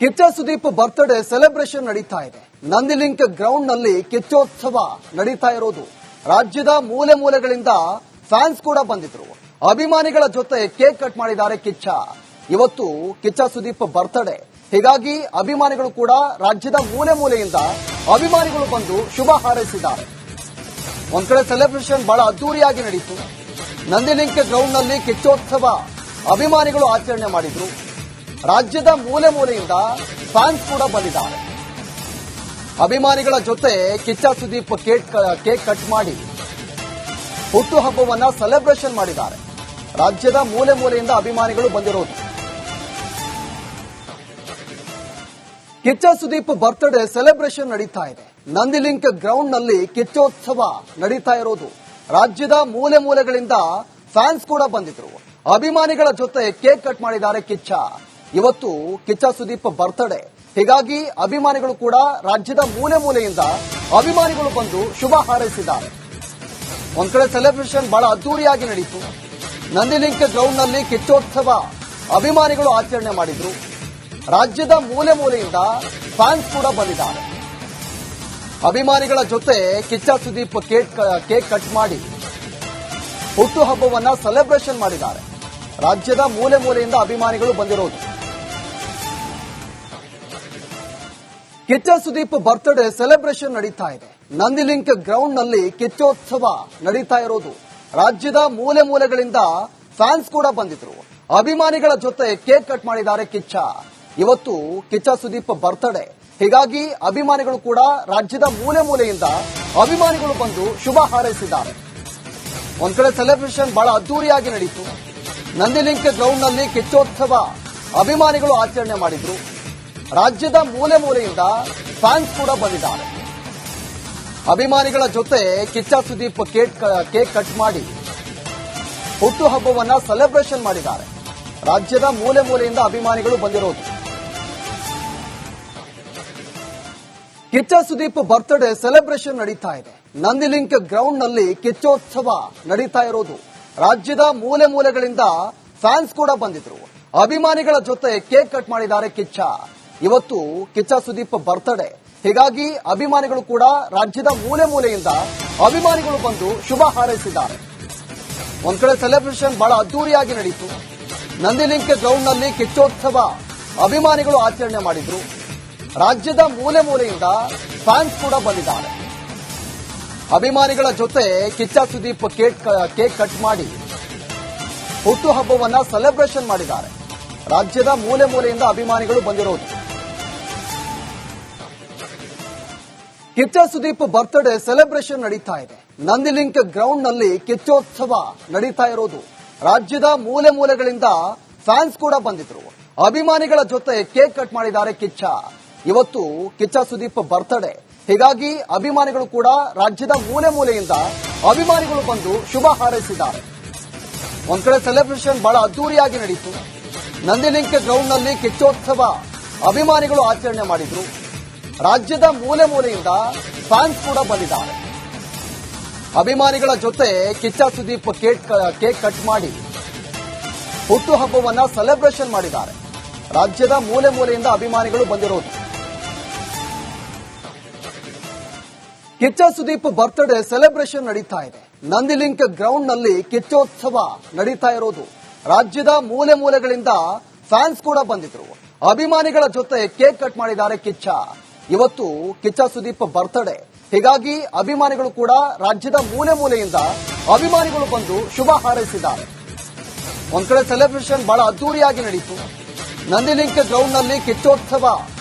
Kichcha Sudeep birthday celebration ನಡೀತಾ ಇದೆ. ನಂದಿಲಿಂಕ್ ground ನಲ್ಲಿ ಕಿಚ್ಚೋತ್ಸವ ನಡೀತಾ ಇರೋದು. ರಾಜ್ಯದ ಮೂಲೆ ಮೂಲೆಗಳಿಂದ ಫ್ಯಾನ್ಸ್ ಕೂಡ ಬಂದಿದ್ರು. ಅಭಿಮಾನಿಗಳ ಜೊತೆ ಕೇಕ್ ಕಟ್ ಮಾಡಿದ್ದಾರೆ ಕಿಚ್ಚ. ಇವತ್ತು ಕಿಚ್ಚ ಸುದೀಪ್ ಬರ್ತ್ಡೇ, ಹೀಗಾಗಿ ಅಭಿಮಾನಿಗಳು ಕೂಡ ರಾಜ್ಯದ ಮೂಲೆ ಮೂಲೆಯಿಂದ ಅಭಿಮಾನಿಗಳು ಬಂದು ಶುಭ ಹಾರೈಸಿದ್ದಾರೆ. ಒಂದ್ ಕಡೆ ಸೆಲೆಬ್ರೇಷನ್ ಬಹಳ ಅದ್ದೂರಿಯಾಗಿ ನಡೀತು. ನಂದಿಲಿಂಕ್ ಗ್ರೌಂಡ್ ನಲ್ಲಿ ಕಿಚ್ಚೋತ್ಸವ ಅಭಿಮಾನಿಗಳು ಆಚರಣೆ ಮಾಡಿದ್ರು. ರಾಜ್ಯದ ಮೂಲೆ ಮೂಲೆಯಿಂದ ಫ್ಯಾನ್ಸ್ ಕೂಡ ಬಂದಿದ್ದಾರೆ. ಅಭಿಮಾನಿಗಳ ಜೊತೆ ಕಿಚ್ಚ ಸುದೀಪ್ ಕೇಕ್ ಕಟ್ ಮಾಡಿ ಹುಟ್ಟುಹಬ್ಬವನ್ನ ಸೆಲೆಬ್ರೇಷನ್ ಮಾಡಿದ್ದಾರೆ. ರಾಜ್ಯದ ಮೂಲೆ ಮೂಲೆಯಿಂದ ಅಭಿಮಾನಿಗಳು ಬಂದಿರೋದು. ಕಿಚ್ಚ ಸುದೀಪ್ ಬರ್ತ್ಡೇ ಸೆಲೆಬ್ರೇಷನ್ ನಡೀತಾ ಇದೆ. ನಂದಿಲಿಂಕ್ ಗ್ರೌಂಡ್ ನಲ್ಲಿ ಕಿಚ್ಚೋತ್ಸವ ನಡೀತಾ ಇರೋದು. ರಾಜ್ಯದ ಮೂಲೆ ಮೂಲೆಗಳಿಂದ ಫ್ಯಾನ್ಸ್ ಕೂಡ ಬಂದಿದ್ರು. ಅಭಿಮಾನಿಗಳ ಜೊತೆ ಕೇಕ್ ಕಟ್ ಮಾಡಿದ್ದಾರೆ ಕಿಚ್ಚ. ಇವತ್ತು ಕಿಚ್ಚ ಸುದೀಪ್ ಬರ್ತ್ಡೇ, ಹೀಗಾಗಿ ಅಭಿಮಾನಿಗಳು ಕೂಡ ರಾಜ್ಯದ ಮೂಲೆ ಮೂಲೆಯಿಂದ ಅಭಿಮಾನಿಗಳು ಬಂದು ಶುಭ ಹಾರೈಸಿದ್ದಾರೆ. ಒಂದ್ ಕಡೆ ಸೆಲೆಬ್ರೇಷನ್ ಬಹಳ ಅದ್ದೂರಿಯಾಗಿ ನಡೀತು. ನಂದಿಲಿಂಕ್ ಗ್ರೌಂಡ್ ನಲ್ಲಿ ಕಿಚ್ಚೋತ್ಸವ ಅಭಿಮಾನಿಗಳು ಆಚರಣೆ ಮಾಡಿದ್ರು. ರಾಜ್ಯದ ಮೂಲೆ ಮೂಲೆಯಿಂದ ಫ್ಯಾನ್ಸ್ ಕೂಡ ಬಂದಿದ್ದಾರೆ. ಅಭಿಮಾನಿಗಳ ಜೊತೆ ಕಿಚ್ಚ ಸುದೀಪ್ ಕೇಕ್ ಕಟ್ ಮಾಡಿ ಹುಟ್ಟುಹಬ್ಬವನ್ನ ಸೆಲೆಬ್ರೇಷನ್ ಮಾಡಿದ್ದಾರೆ. ರಾಜ್ಯದ ಮೂಲೆ ಮೂಲೆಯಿಂದ ಅಭಿಮಾನಿಗಳು ಬಂದಿರೋದು. ಕಿಚ್ಚ ಸುದೀಪ್ ಬರ್ತ್ಡೇ ಸೆಲೆಬ್ರೇಷನ್ ನಡೀತಾ ಇದೆ. ನಂದಿಲಿಂಕ್ ಗ್ರೌಂಡ್ ನಲ್ಲಿ ಕಿಚ್ಚೋತ್ಸವ ನಡೀತಾ ಇರೋದು. ರಾಜ್ಯದ ಮೂಲೆ ಮೂಲೆಗಳಿಂದ ಫ್ಯಾನ್ಸ್ ಕೂಡ ಬಂದಿದ್ರು. ಅಭಿಮಾನಿಗಳ ಜೊತೆ ಕೇಕ್ ಕಟ್ ಮಾಡಿದ್ದಾರೆ ಕಿಚ್ಚ. ಇವತ್ತು ಕಿಚ್ಚ ಸುದೀಪ್ ಬರ್ತ್ಡೇ, ಹೀಗಾಗಿ ಅಭಿಮಾನಿಗಳು ಕೂಡ ರಾಜ್ಯದ ಮೂಲೆ ಮೂಲೆಯಿಂದ ಅಭಿಮಾನಿಗಳು ಬಂದು ಶುಭ ಹಾರೈಸಿದ್ದಾರೆ. ಒಂದ್ ಕಡೆ ಸೆಲೆಬ್ರೇಷನ್ ಬಹಳ ಅದ್ದೂರಿಯಾಗಿ ನಡೀತು. ನಂದಿಲಿಂಕ್ ಗ್ರೌಂಡ್ ನಲ್ಲಿ ಕಿಚ್ಚೋತ್ಸವ ಅಭಿಮಾನಿಗಳು ಆಚರಣೆ ಮಾಡಿದ್ರು. ರಾಜ್ಯದ ಮೂಲೆ ಮೂಲೆಯಿಂದ ಫ್ಯಾನ್ಸ್ ಕೂಡ ಬಂದಿದ್ದಾರೆ. ಅಭಿಮಾನಿಗಳ ಜೊತೆ ಕಿಚ್ಚ ಸುದೀಪ್ ಕೇಕ್ ಕಟ್ ಮಾಡಿ ಹುಟ್ಟುಹಬ್ಬವನ್ನ ಸೆಲೆಬ್ರೇಷನ್ ಮಾಡಿದ್ದಾರೆ. ರಾಜ್ಯದ ಮೂಲೆ ಮೂಲೆಯಿಂದ ಅಭಿಮಾನಿಗಳು ಬಂದಿರೋದು. ಕಿಚ್ಚ ಸುದೀಪ್ ಬರ್ತ್ಡೇ ಸೆಲೆಬ್ರೇಷನ್ ನಡೀತಾ ಇದೆ. ನಂದಿಲಿಂಕ್ ಗ್ರೌಂಡ್ ನಲ್ಲಿ ಕಿಚ್ಚೋತ್ಸವ ನಡೀತಾ ಇರೋದು. ರಾಜ್ಯದ ಮೂಲೆ ಮೂಲೆಗಳಿಂದ ಫ್ಯಾನ್ಸ್ ಕೂಡ ಬಂದಿದ್ರು. ಅಭಿಮಾನಿಗಳ ಜೊತೆ ಕೇಕ್ ಕಟ್ ಮಾಡಿದ್ದಾರೆ ಕಿಚ್ಚ. ಇವತ್ತು ಕಿಚ್ಚ ಸುದೀಪ್ ಬರ್ತ್ಡೇ, ಹೀಗಾಗಿ ಅಭಿಮಾನಿಗಳು ಕೂಡ ರಾಜ್ಯದ ಮೂಲೆ ಮೂಲೆಯಿಂದ ಅಭಿಮಾನಿಗಳು ಬಂದು ಶುಭ ಹಾರೈಸಿದ್ದಾರೆ. ಒಂದ್ ಕಡೆ ಸೆಲೆಬ್ರೇಷನ್ ಬಹಳ ಅದ್ದೂರಿಯಾಗಿ ನಡೀತು. ನಂದಿಲಿಂಕ್ ಗ್ರೌಂಡ್ ನಲ್ಲಿ ಕಿಚ್ಚೋತ್ಸವ ಅಭಿಮಾನಿಗಳು ಆಚರಣೆ ಮಾಡಿದ್ರು. ರಾಜ್ಯದ ಮೂಲೆ ಮೂಲೆಯಿಂದ ಫ್ಯಾನ್ಸ್ ಕೂಡ ಬಂದಿದ್ದಾರೆ. ಅಭಿಮಾನಿಗಳ ಜೊತೆ ಕಿಚ್ಚ ಸುದೀಪ್ ಕೇಕ್ ಕಟ್ ಮಾಡಿ ಹುಟ್ಟುಹಬ್ಬವನ್ನ ಸೆಲೆಬ್ರೇಷನ್ ಮಾಡಿದ್ದಾರೆ. ರಾಜ್ಯದ ಮೂಲೆ ಮೂಲೆಯಿಂದ ಅಭಿಮಾನಿಗಳು ಬಂದಿರೋದು. ಕಿಚ್ಚ ಸುದೀಪ್ ಬರ್ತ್ಡೇ ಸೆಲೆಬ್ರೇಷನ್ ನಡೀತಾ ಇದೆ. ನಂದಿಲಿಂಕ್ ಗ್ರೌಂಡ್ ನಲ್ಲಿ ಕಿಚ್ಚೋತ್ಸವ ನಡೀತಾ ಇರೋದು. ರಾಜ್ಯದ ಮೂಲೆ ಮೂಲೆಗಳಿಂದ ಫ್ಯಾನ್ಸ್ ಕೂಡ ಬಂದಿದ್ರು. ಅಭಿಮಾನಿಗಳ ಜೊತೆ ಕೇಕ್ ಕಟ್ ಮಾಡಿದ್ದಾರೆ ಕಿಚ್ಚ. ಇವತ್ತು ಕಿಚ್ಚ ಸುದೀಪ್ ಬರ್ತ್ಡೇ, ಹೀಗಾಗಿ ಅಭಿಮಾನಿಗಳು ಕೂಡ ರಾಜ್ಯದ ಮೂಲೆ ಮೂಲೆಯಿಂದ ಅಭಿಮಾನಿಗಳು ಬಂದು ಶುಭ ಹಾರೈಸಿದ್ದಾರೆ. ಒಂದ್ ಕಡೆ ಸೆಲೆಬ್ರೇಷನ್ ಬಹಳ ಅದ್ದೂರಿಯಾಗಿ ನಡೀತು. ನಂದಿಲಿಂಕ್ ಗ್ರೌಂಡ್ ನಲ್ಲಿ ಕಿಚ್ಚೋತ್ಸವ ಅಭಿಮಾನಿಗಳು ಆಚರಣೆ ಮಾಡಿದ್ರು. ರಾಜ್ಯದ ಮೂಲೆ ಮೂಲೆಯಿಂದ ಫ್ಯಾನ್ಸ್ ಕೂಡ ಬಂದಿದ್ದಾರೆ. ಅಭಿಮಾನಿಗಳ ಜೊತೆ ಕಿಚ್ಚ ಸುದೀಪ್ ಕೇಕ್ ಕಟ್ ಮಾಡಿ ಹುಟ್ಟುಹಬ್ಬವನ್ನ ಸೆಲೆಬ್ರೇಷನ್ ಮಾಡಿದ್ದಾರೆ. ರಾಜ್ಯದ ಮೂಲೆ ಮೂಲೆಯಿಂದ ಅಭಿಮಾನಿಗಳು ಬಂದಿರೋದು. ಕಿಚ್ಚ ಸುದೀಪ್ ಬರ್ತ್ಡೇ ಸೆಲೆಬ್ರೇಷನ್ ನಡೀತಾ ಇದೆ. ನಂದಿಲಿಂಕ್ ಗ್ರೌಂಡ್ ನಲ್ಲಿ ಕಿಚ್ಚೋತ್ಸವ ನಡೀತಾ ಇರೋದು. ರಾಜ್ಯದ ಮೂಲೆ ಮೂಲೆಗಳಿಂದ ಫ್ಯಾನ್ಸ್ ಕೂಡ ಬಂದಿದ್ರು. ಅಭಿಮಾನಿಗಳ ಜೊತೆ ಕೇಕ್ ಕಟ್ ಮಾಡಿದ್ದಾರೆ ಕಿಚ್ಚ. ಇವತ್ತು ಕಿಚ್ಚ ಸುದೀಪ್ ಬರ್ತ್ಡೇ, ಹೀಗಾಗಿ ಅಭಿಮಾನಿಗಳು ಕೂಡ ರಾಜ್ಯದ ಮೂಲೆ ಮೂಲೆಯಿಂದ ಅಭಿಮಾನಿಗಳು ಬಂದು ಶುಭ ಹಾರೈಸಿದ್ದಾರೆ. ಒಂದ್ ಕಡೆ ಸೆಲೆಬ್ರೇಷನ್ ಬಹಳ ಅದ್ದೂರಿಯಾಗಿ ನಡೀತು. ನಂದಿಲಿಂಕ್ ಗ್ರೌಂಡ್ ನಲ್ಲಿ ಕಿಚ್ಚೋತ್ಸವ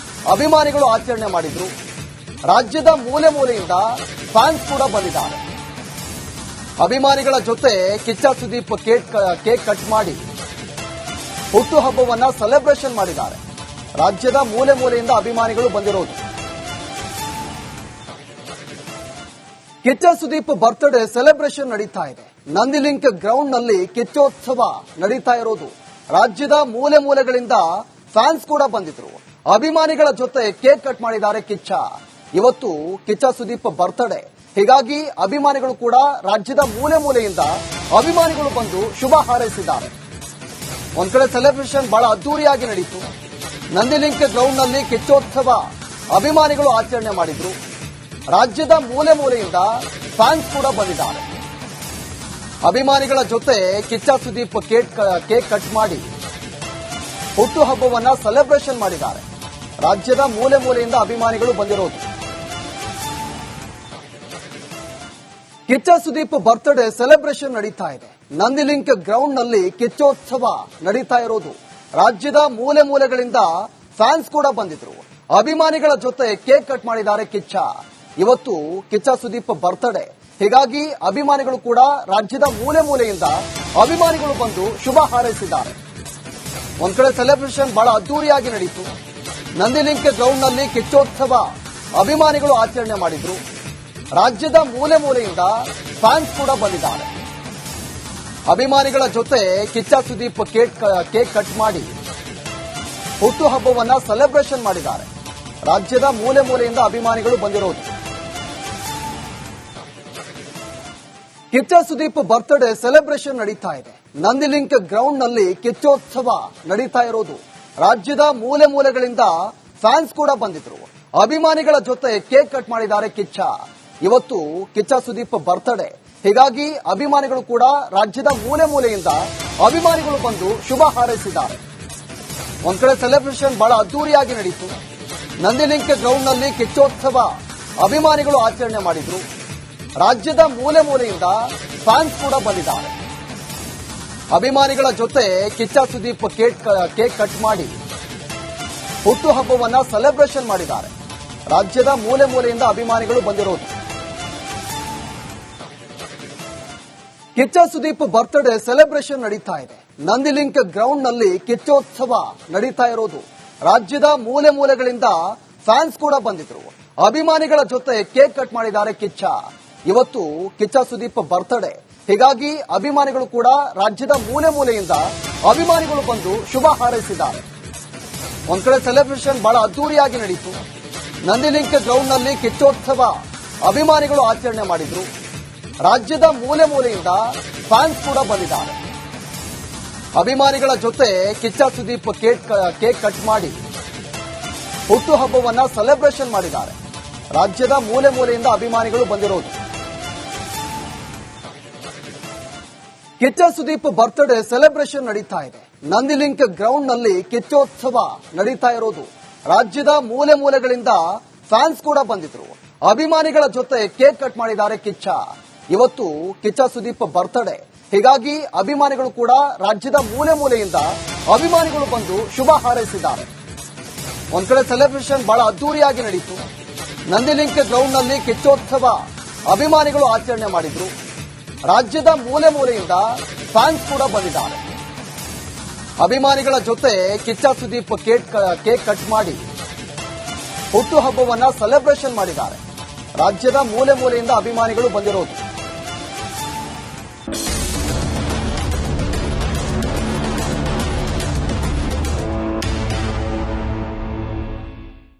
ಅಭಿಮಾನಿಗಳು ಆಚರಣೆ ಮಾಡಿದ್ರು. ರಾಜ್ಯದ ಮೂಲೆ ಮೂಲೆಯಿಂದ ಫ್ಯಾನ್ಸ್ ಕೂಡ ಬಂದಿದ್ದಾರೆ. ಅಭಿಮಾನಿಗಳ ಜೊತೆ ಕಿಚ್ಚ ಸುದೀಪ್ ಕೇಕ್ ಕಟ್ ಮಾಡಿ ಹುಟ್ಟುಹಬ್ಬವನ್ನ ಸೆಲೆಬ್ರೇಷನ್ ಮಾಡಿದ್ದಾರೆ. ರಾಜ್ಯದ ಮೂಲೆ ಮೂಲೆಯಿಂದ ಅಭಿಮಾನಿಗಳು ಬಂದಿರೋದು. ಕಿಚ್ಚ ಸುದೀಪ್ ಬರ್ತ್ಡೇ ಸೆಲೆಬ್ರೇಷನ್ ನಡೀತಾ ಇದೆ. ನಂದಿಲಿಂಕ್ ಗ್ರೌಂಡ್ ನಲ್ಲಿ ಕಿಚ್ಚೋತ್ಸವ ನಡೀತಾ ಇರೋದು. ರಾಜ್ಯದ ಮೂಲೆ ಮೂಲೆಗಳಿಂದ ಫ್ಯಾನ್ಸ್ ಕೂಡ ಬಂದಿದ್ರು. ಅಭಿಮಾನಿಗಳ ಜೊತೆ ಕೇಕ್ ಕಟ್ ಮಾಡಿದ್ದಾರೆ ಕಿಚ್ಚ. ಇವತ್ತು ಕಿಚ್ಚ ಸುದೀಪ್ ಬರ್ತ್ಡೇ, ಹೀಗಾಗಿ ಅಭಿಮಾನಿಗಳು ಕೂಡ ರಾಜ್ಯದ ಮೂಲೆ ಮೂಲೆಯಿಂದ ಅಭಿಮಾನಿಗಳು ಬಂದು ಶುಭ ಹಾರೈಸಿದ್ದಾರೆ. ಒಂದ್ ಕಡೆ ಸೆಲೆಬ್ರೇಷನ್ ಬಹಳ ಅದ್ದೂರಿಯಾಗಿ ನಡೀತು. ನಂದಿಲಿಂಕ್ ಗ್ರೌಂಡ್ನಲ್ಲಿ ಕಿಚ್ಚೋತ್ಸವ ಅಭಿಮಾನಿಗಳು ಆಚರಣೆ ಮಾಡಿದ್ರು. ರಾಜ್ಯದ ಮೂಲೆ ಮೂಲೆಯಿಂದ ಫ್ಯಾನ್ಸ್ ಕೂಡ ಬಂದಿದ್ದಾರೆ. ಅಭಿಮಾನಿಗಳ ಜೊತೆ ಕಿಚ್ಚ ಸುದೀಪ್ ಕೇಕ್ ಕಟ್ ಮಾಡಿ ಹುಟ್ಟುಹಬ್ಬವನ್ನ ಸೆಲೆಬ್ರೇಷನ್ ಮಾಡಿದ್ದಾರೆ. ರಾಜ್ಯದ ಮೂಲೆ ಮೂಲೆಯಿಂದ ಅಭಿಮಾನಿಗಳು ಬಂದಿರೋದು. ಕಿಚ್ಚ ಸುದೀಪ್ ಬರ್ತ್ಡೇ ಸೆಲೆಬ್ರೇಷನ್ ನಡೀತಾ ಇದೆ. ನಂದಿಲಿಂಕ್ ಗ್ರೌಂಡ್ನಲ್ಲಿ ಕಿಚ್ಚೋತ್ಸವ ನಡೀತಾ ಇರೋದು. ರಾಜ್ಯದ ಮೂಲೆ ಮೂಲೆಗಳಿಂದ ಫ್ಯಾನ್ಸ್ ಕೂಡ ಬಂದಿದ್ರು. ಅಭಿಮಾನಿಗಳ ಜೊತೆ ಕೇಕ್ ಕಟ್ ಮಾಡಿದ್ದಾರೆ ಕಿಚ್ಚ. ಇವತ್ತು ಕಿಚ್ಚ ಸುದೀಪ್ ಬರ್ತ್ಡೇ, ಹೀಗಾಗಿ ಅಭಿಮಾನಿಗಳು ಕೂಡ ರಾಜ್ಯದ ಮೂಲೆ ಮೂಲೆಯಿಂದ ಅಭಿಮಾನಿಗಳು ಬಂದು ಶುಭ ಹಾರೈಸಿದ್ದಾರೆ. ಒಂದ್ ಕಡೆ ಸೆಲೆಬ್ರೇಷನ್ ಬಹಳ ಅದ್ದೂರಿಯಾಗಿ ನಡೀತು. ನಂದಿಲಿಂಕ್ ಗ್ರೌಂಡ್ನಲ್ಲಿ ಕಿಚ್ಚೋತ್ಸವ ಅಭಿಮಾನಿಗಳು ಆಚರಣೆ ಮಾಡಿದ್ರು. ರಾಜ್ಯದ ಮೂಲೆ ಮೂಲೆಯಿಂದ ಫ್ಯಾನ್ಸ್ ಕೂಡ ಬಂದಿದ್ದಾರೆ. ಅಭಿಮಾನಿಗಳ ಜೊತೆ ಕಿಚ್ಚ ಸುದೀಪ್ ಕೇಕ್ ಕಟ್ ಮಾಡಿ ಹುಟ್ಟುಹಬ್ಬವನ್ನ ಸೆಲೆಬ್ರೇಷನ್ ಮಾಡಿದ್ದಾರೆ. ರಾಜ್ಯದ ಮೂಲೆ ಮೂಲೆಯಿಂದ ಅಭಿಮಾನಿಗಳು ಬಂದಿರೋದು. ಕಿಚ್ಚ ಸುದೀಪ್ ಬರ್ತ್ಡೇ ಸೆಲೆಬ್ರೇಷನ್ ನಡೀತಾ ಇದೆ. ನಂದಿಲಿಂಕ್ ಗ್ರೌಂಡ್ನಲ್ಲಿ ಕಿಚ್ಚೋತ್ಸವ ನಡೀತಾ ಇರೋದು. ರಾಜ್ಯದ ಮೂಲೆ ಮೂಲೆಗಳಿಂದ ಫ್ಯಾನ್ಸ್ ಕೂಡ ಬಂದಿದ್ರು. ಅಭಿಮಾನಿಗಳ ಜೊತೆ ಕೇಕ್ ಕಟ್ ಮಾಡಿದ್ದಾರೆ ಕಿಚ್ಚ. ಇವತ್ತು ಕಿಚ್ಚ ಸುದೀಪ್ ಬರ್ತ್ಡೇ, ಹೀಗಾಗಿ ಅಭಿಮಾನಿಗಳು ಕೂಡ ರಾಜ್ಯದ ಮೂಲೆ ಮೂಲೆಯಿಂದ ಅಭಿಮಾನಿಗಳು ಬಂದು ಶುಭ ಹಾರೈಸಿದ್ದಾರೆ. ಒಂದ್ ಕಡೆ ಸೆಲೆಬ್ರೇಷನ್ ಬಹಳ ಅದ್ದೂರಿಯಾಗಿ ನಡೀತು. ನಂದಿಲಿಂಕ್ ಗ್ರೌಂಡ್ನಲ್ಲಿ ಕಿಚ್ಚೋತ್ಸವ ಅಭಿಮಾನಿಗಳು ಆಚರಣೆ ಮಾಡಿದ್ರು. ರಾಜ್ಯದ ಮೂಲೆ ಮೂಲೆಯಿಂದ ಫ್ಯಾನ್ಸ್ ಕೂಡ ಬಂದಿದ್ದಾರೆ. ಅಭಿಮಾನಿಗಳ ಜೊತೆ ಕಿಚ್ಚ ಸುದೀಪ್ ಕೇಕ್ ಕಟ್ ಮಾಡಿ ಹುಟ್ಟುಹಬ್ಬವನ್ನ ಸೆಲೆಬ್ರೇಷನ್ ಮಾಡಿದ್ದಾರೆ. ರಾಜ್ಯದ ಮೂಲೆ ಮೂಲೆಯಿಂದ ಅಭಿಮಾನಿಗಳು ಬಂದಿರೋದು. ಕಿಚ್ಚ ಸುದೀಪ್ ಬರ್ತ್ಡೇ ಸೆಲೆಬ್ರೇಷನ್ ನಡೀತಾ ಇದೆ. ನಂದಿಲಿಂಕ್ ಗ್ರೌಂಡ್ನಲ್ಲಿ ಕಿಚ್ಚೋತ್ಸವ ನಡೀತಾ ಇರೋದು. ರಾಜ್ಯದ ಮೂಲೆ ಮೂಲೆಗಳಿಂದ ಫ್ಯಾನ್ಸ್ ಕೂಡ ಬಂದಿದ್ರು. ಅಭಿಮಾನಿಗಳ ಜೊತೆ ಕೇಕ್ ಕಟ್ ಮಾಡಿದ್ದಾರೆ ಕಿಚ್ಚ. ಇವತ್ತು ಕಿಚ್ಚ ಸುದೀಪ್ ಬರ್ತ್ಡೇ, ಹೀಗಾಗಿ ಅಭಿಮಾನಿಗಳು ಕೂಡ ರಾಜ್ಯದ ಮೂಲೆ ಮೂಲೆಯಿಂದ ಅಭಿಮಾನಿಗಳು ಬಂದು ಶುಭ ಹಾರೈಸಿದ್ದಾರೆ. ಒಂದ್ ಕಡೆ ಸೆಲೆಬ್ರೇಷನ್ ಬಹಳ ಅದ್ದೂರಿಯಾಗಿ ನಡೀತು. ನಂದಿಲಿಂಕ್ ಗ್ರೌಂಡ್ನಲ್ಲಿ ಕಿಚ್ಚೋತ್ಸವ ಅಭಿಮಾನಿಗಳು ಆಚರಣೆ ಮಾಡಿದ್ರು. ರಾಜ್ಯದ ಮೂಲೆ ಮೂಲೆಯಿಂದ ಫ್ಯಾನ್ಸ್ ಕೂಡ ಬಂದಿದ್ದಾರೆ. ಅಭಿಮಾನಿಗಳ ಜೊತೆ ಕಿಚ್ಚ ಸುದೀಪ್ ಕೇಕ್ ಕಟ್ ಮಾಡಿ ಹುಟ್ಟುಹಬ್ಬವನ್ನ ಸೆಲೆಬ್ರೇಷನ್ ಮಾಡಿದ್ದಾರೆ. ರಾಜ್ಯದ ಮೂಲೆ ಮೂಲೆಯಿಂದ ಅಭಿಮಾನಿಗಳು ಬಂದಿರೋದು. ಕಿಚ್ಚ ಸುದೀಪ್ ಬರ್ತ್ಡೇ ಸೆಲೆಬ್ರೇಷನ್ ನಡೀತಾ ಇದೆ. ನಂದಿಲಿಂಕ್ ಗ್ರೌಂಡ್ನಲ್ಲಿ ಕಿಚ್ಚೋತ್ಸವ ನಡೀತಾ ಇರೋದು. ರಾಜ್ಯದ ಮೂಲೆ ಮೂಲೆಗಳಿಂದ ಫ್ಯಾನ್ಸ್ ಕೂಡ ಬಂದಿದ್ರು. ಅಭಿಮಾನಿಗಳ ಜೊತೆ ಕೇಕ್ ಕಟ್ ಮಾಡಿದ್ದಾರೆ ಕಿಚ್ಚ. ಇವತ್ತು ಕಿಚ್ಚ ಸುದೀಪ್ ಬರ್ತ್ಡೇ, ಹೀಗಾಗಿ ಅಭಿಮಾನಿಗಳು ಕೂಡ ರಾಜ್ಯದ ಮೂಲೆ ಮೂಲೆಯಿಂದ ಅಭಿಮಾನಿಗಳು ಬಂದು ಶುಭ ಹಾರೈಸಿದ್ದಾರೆ. ಒಂದ್ ಕಡೆ ಸೆಲೆಬ್ರೇಷನ್ ಬಹಳ ಅದ್ದೂರಿಯಾಗಿ ನಡೀತು. ನಂದಿಲಿಂಕ್ ಗ್ರೌಂಡ್ನಲ್ಲಿ ಕಿಚ್ಚೋತ್ಸವ ಅಭಿಮಾನಿಗಳು ಆಚರಣೆ ಮಾಡಿದ್ರು. ರಾಜ್ಯದ ಮೂಲೆ ಮೂಲೆಯಿಂದ ಫ್ಯಾನ್ಸ್ ಕೂಡ ಬಂದಿದ್ದಾರೆ. ಅಭಿಮಾನಿಗಳ ಜೊತೆ ಕಿಚ್ಚ ಸುದೀಪ್ ಕೇಕ್ ಕಟ್ ಮಾಡಿ ಹುಟ್ಟುಹಬ್ಬವನ್ನ ಸೆಲೆಬ್ರೇಷನ್ ಮಾಡಿದ್ದಾರೆ. ರಾಜ್ಯದ ಮೂಲೆ ಮೂಲೆಯಿಂದ ಅಭಿಮಾನಿಗಳು ಬಂದಿರೋದು.